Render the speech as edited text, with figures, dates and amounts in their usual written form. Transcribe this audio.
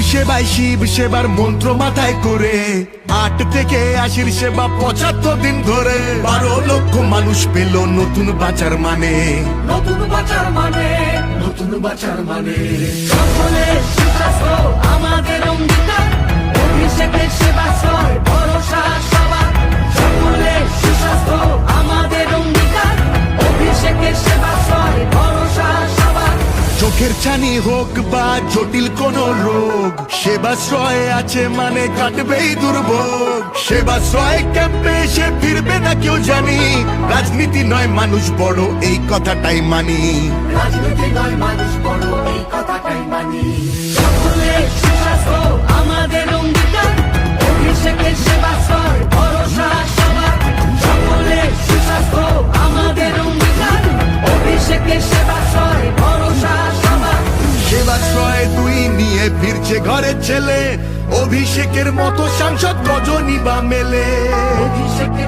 সেবায় শিব সেবার মন্ত্র মাথায় করে 8 থেকে 80 সেবা 75 দিন ধরে 12 লক্ষ মানুষ পেল নতুন বাঁচার মানে, নতুন বাঁচার মানে, নতুন বাঁচার মানে। সকলের সুস্বাস্থ্য আমাদের অঙ্গীকার, অভিষেকের সেবাশ্রয় ভরসা সবার। সকলের সুস্বাস্থ্য আমাদের অঙ্গীকার, অভিষেকের সেবাশ্রয় ভরসা সবার। চোখের ছানি হোক বা জটিল কোন রোগ, সেবাশ্রয় আছে মানে কাটবেই দুর্ভোগ। সেবাশ্রয় ক্যাম্পে এসে ফিরবে না কেউ জানি, রাজনীতি নয় মানুষ বড় এই কথাটাই মানি। রাজনীতি নয় মানুষ বড় এই কথাটাই মানি। সকলের সুস্বাস্থ্য আমাদের অঙ্গীকার, অভিষেকের সেবাশ্রয় ভরসা সবার। সকলের সুস্বাস্থ্য আমাদের অঙ্গীকার, অভিষেকের সেবাশ্রয় ভরসা সবার। সেবাশ্রয় 2 নিয়ে ফিরছে ঘরের ছেলে, অভিষেকের মতো সাংসদ রজনী বা মেলে। অভিষেকের